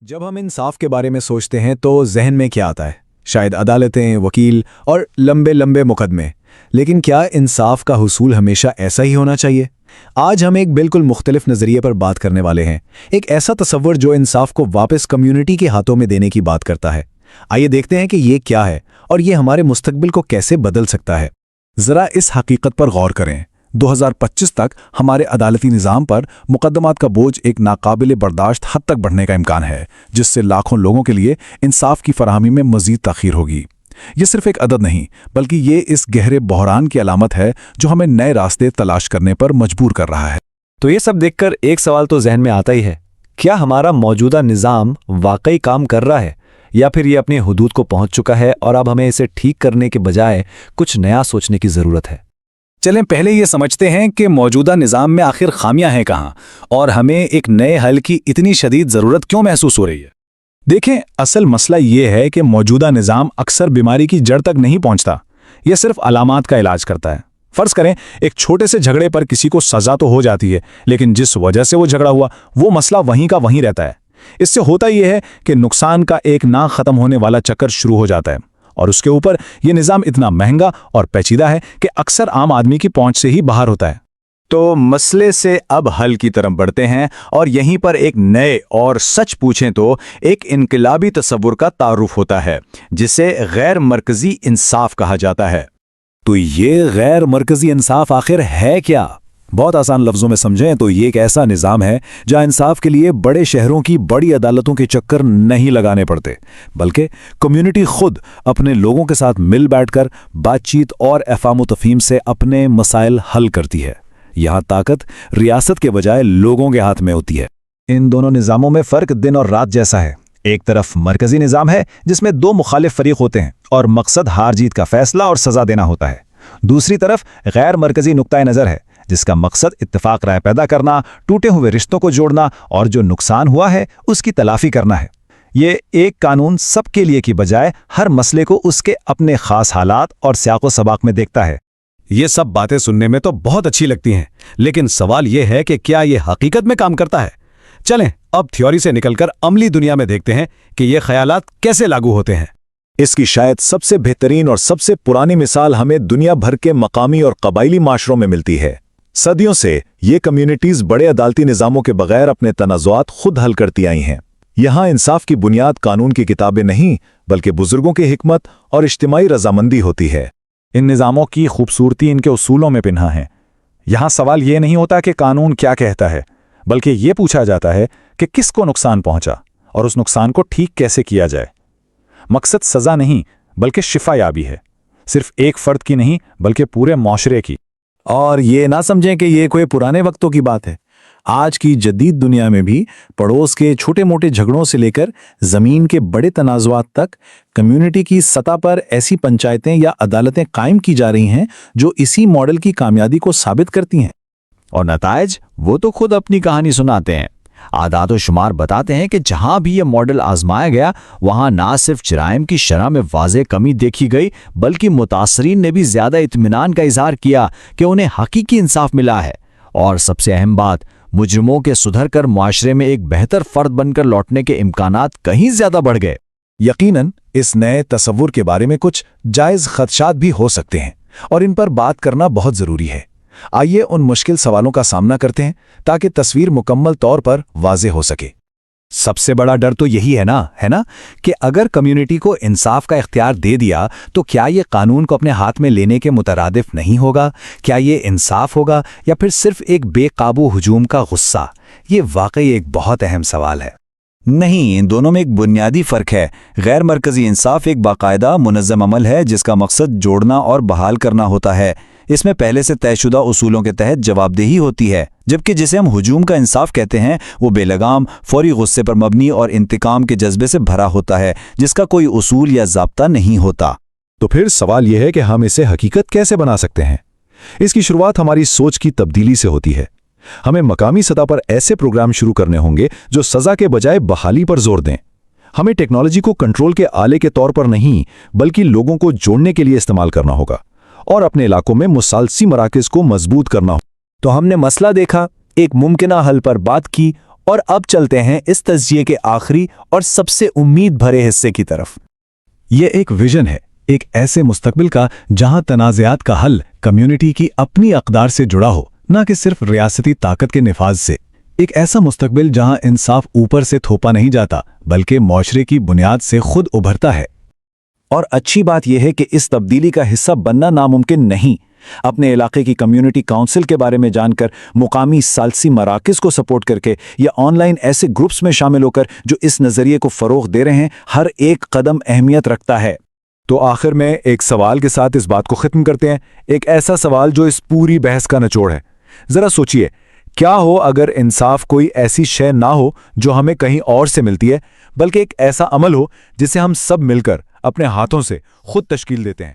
जब हम इंसाफ के बारे में सोचते हैं तो जहन में क्या आता है? शायद अदालतें, वकील और लंबे लंबे मुकदमे। लेकिन क्या इंसाफ का हुसूल हमेशा ऐसा ही होना चाहिए? आज हम एक बिल्कुल मुख्तलिफ नज़रिए पर बात करने वाले हैं। एक ऐसा तसव्वुर जो इंसाफ को वापस कम्युनिटी के हाथों में देने की बात करता है। आइए देखते हैं कि ये क्या है और ये हमारे मुस्तकबिल को कैसे बदल सकता है। ज़रा इस हकीकत पर गौर करें। 2025 तक हमारे अदालती निज़ाम पर मुकदमात का बोझ एक नाकाबिले बर्दाश्त हद तक बढ़ने का इम्कान है, जिससे लाखों लोगों के लिए इंसाफ की फराहमी में मज़ीद ताख़ीर होगी। ये सिर्फ एक अदद नहीं, बल्कि ये इस गहरे बहरान की अलामत है जो हमें नए रास्ते तलाश करने पर मजबूर कर रहा है। तो ये सब देखकर एक सवाल तो जहन में आता ही है, क्या हमारा मौजूदा निज़ाम वाकई काम कर रहा है, या फिर ये अपनी हुदूद को पहुंच चुका है और अब हमें इसे ठीक करने के बजाय कुछ नया सोचने की ज़रूरत है। चलें पहले ये समझते हैं कि मौजूदा निज़ाम में आखिर खामियां हैं कहाँ और हमें एक नए हल की इतनी शदीद ज़रूरत क्यों महसूस हो रही है। देखें, असल मसला ये है कि मौजूदा निज़ाम अक्सर बीमारी की जड़ तक नहीं पहुंचता, यह सिर्फ अलामात का इलाज करता है। फ़र्ज़ करें, एक छोटे से झगड़े पर किसी को सज़ा तो हो जाती है, लेकिन जिस वजह से वो झगड़ा हुआ वो मसला वहीं का वहीं रहता है। इससे होता यह है कि नुकसान का एक ना ख़त्म होने वाला चक्कर शुरू हो जाता है, और उसके ऊपर यह निज़ाम इतना महंगा और पेचीदा है कि अक्सर आम आदमी की पहुंच से ही बाहर होता है। तो मसले से अब हल की तरफ बढ़ते हैं और यहीं पर एक नए और सच पूछें तो एक इनकलाबी तसव्वुर का तारुफ होता है, जिसे गैर मरकज़ी इंसाफ कहा जाता है। तो ये गैर मरकज़ी इंसाफ आखिर है क्या? बहुत आसान लफ्ज़ों में समझें तो ये एक ऐसा निज़ाम है जहां इंसाफ के लिए बड़े शहरों की बड़ी अदालतों के चक्कर नहीं लगाने पड़ते, बल्कि कम्युनिटी खुद अपने लोगों के साथ मिल बैठकर बातचीत और अफ़ाम तफ़हीम से अपने मसाइल हल करती है। यहाँ ताकत रियासत के बजाय लोगों के हाथ में होती है। इन दोनों निज़ामों में फ़र्क दिन और रात जैसा है। एक तरफ मरकज़ी निज़ाम है जिसमें दो मुखालिफ फरीक होते हैं और मकसद हार जीत का फैसला और सज़ा देना होता है। दूसरी तरफ गैर मरकज़ी नुक्ता नज़र है जिसका मकसद इत्तेफाक राय पैदा करना, टूटे हुए रिश्तों को जोड़ना और जो नुकसान हुआ है उसकी तलाफी करना है। ये एक कानून सबके लिए की बजाय हर मसले को उसके अपने खास हालात और सियाक़ो सबाक में देखता है। ये सब बातें सुनने में तो बहुत अच्छी लगती हैं, लेकिन सवाल ये है कि क्या ये हकीकत में काम करता है? चलें अब थ्योरी से निकलकर अमली दुनिया में देखते हैं कि ये ख्यालात कैसे लागू होते हैं। इसकी शायद सबसे बेहतरीन और सबसे पुरानी मिसाल हमें दुनिया भर के मकामी और कबायली माशरों में मिलती है। सदियों से ये कम्युनिटीज़ बड़े अदालती निज़ामों के बगैर अपने तनाज़ुआत खुद हल करती आई हैं। यहाँ इंसाफ की बुनियाद कानून की किताबें नहीं, बल्कि बुजुर्गों की हिकमत और इज्तिमाई रजामंदी होती है। इन निज़ामों की खूबसूरती इनके उसूलों में पिन्हा है। यहाँ सवाल ये नहीं होता कि कानून क्या कहता है, बल्कि ये पूछा जाता है कि किसको नुकसान पहुँचा और उस नुकसान को ठीक कैसे किया जाए। मकसद सज़ा नहीं बल्कि शिफा याबी है, सिर्फ एक फ़र्द की नहीं बल्कि पूरे माशरे की। और ये ना समझें कि ये कोई पुराने वक्तों की बात है। आज की जदीद दुनिया में भी पड़ोस के छोटे मोटे झगड़ों से लेकर ज़मीन के बड़े तनाज़ुआत तक कम्युनिटी की सतह पर ऐसी पंचायतें या अदालतें कायम की जा रही हैं जो इसी मॉडल की कामयाबी को साबित करती हैं। और नताइज वो तो खुद अपनी कहानी सुनाते हैं। आदात और शुमार बताते हैं कि जहां भी यह मॉडल आजमाया गया वहां ना सिर्फ जराइम की शरह में वाज़ेह कमी देखी गई, बल्कि मुतासरीन ने भी ज्यादा इत्मीनान का इजहार किया कि उन्हें हकीकी इंसाफ मिला है। और सबसे अहम बात, मुजरिमों के सुधर कर मुआशरे में एक बेहतर फर्द बनकर लौटने के इम्कानात कहीं ज्यादा बढ़ गए। यकीनन इस नए तसव्वुर के बारे में कुछ जायज़ खदशात भी हो सकते हैं और इन पर बात करना बहुत ज़रूरी है। आइए उन मुश्किल सवालों का सामना करते हैं ताकि तस्वीर मुकम्मल तौर पर वाज़ेह हो सके। सबसे बड़ा डर तो यही है ना कि अगर कम्युनिटी को इंसाफ का इख्तियार दे दिया तो क्या ये कानून को अपने हाथ में लेने के मुतरादिफ नहीं होगा? क्या ये इंसाफ होगा या फिर सिर्फ एक बेकाबू हुजूम का गुस्सा? ये वाकई एक बहुत अहम सवाल है। नहीं, इन दोनों में एक बुनियादी फ़र्क है। गैर मरकज़ी इंसाफ एक बाकायदा मुनज़्ज़म अमल है जिसका मकसद जोड़ना और बहाल करना होता है। इसमें पहले से तयशुदा उसूलों के तहत जवाबदेही होती है, जबकि जिसे हम हुजूम का इंसाफ कहते हैं वो बेलगाम, फौरी गुस्से पर मबनी और इंतकाम के जज्बे से भरा होता है, जिसका कोई उसूल या ज़ाब्ता नहीं होता। तो फिर सवाल यह है कि हम इसे हकीकत कैसे बना सकते हैं? इसकी शुरुआत हमारी सोच की तब्दीली से होती है। हमें मकामी सतह पर ऐसे प्रोग्राम शुरू करने होंगे जो सज़ा के बजाय बहाली पर जोर दें। हमें टेक्नोलॉजी को कंट्रोल के आले के तौर पर नहीं बल्कि लोगों को जोड़ने के लिए इस्तेमाल करना होगा और अपने इलाकों में मुसालसी मराकज़ को मजबूत करना होगा। तो हमने मसला देखा, एक मुमकिना हल पर बात की اور اب چلتے ہیں اس تجزیے کے آخری اور سب سے امید بھرے حصے کی طرف۔ یہ ایک ویژن ہے، ایک ایسے مستقبل کا جہاں تنازعات کا حل کمیونٹی کی اپنی اقدار سے جڑا ہو، نہ کہ صرف ریاستی طاقت کے نفاذ سے۔ ایک ایسا مستقبل جہاں انصاف اوپر سے تھوپا نہیں جاتا بلکہ معاشرے کی بنیاد سے خود ابھرتا ہے۔ اور اچھی بات یہ ہے کہ اس تبدیلی کا حصہ بننا ناممکن نہیں۔ اپنے علاقے کی کمیونٹی کونسل کے بارے میں جان کر، مقامی ثالثی مراکز کو سپورٹ کر کے یا آن لائن ایسے گروپس میں شامل ہو کر جو اس نظریے کو فروغ دے رہے ہیں، ہر ایک قدم اہمیت رکھتا ہے۔ تو آخر میں ایک سوال کے ساتھ اس بات کو ختم کرتے ہیں، ایک ایسا سوال جو اس پوری بحث کا نچوڑ ہے۔ ذرا سوچئے، کیا ہو اگر انصاف کوئی ایسی شے نہ ہو جو ہمیں کہیں اور سے ملتی ہے، بلکہ ایک ایسا عمل ہو جسے ہم سب مل کر اپنے ہاتھوں سے خود تشکیل دیتے ہیں۔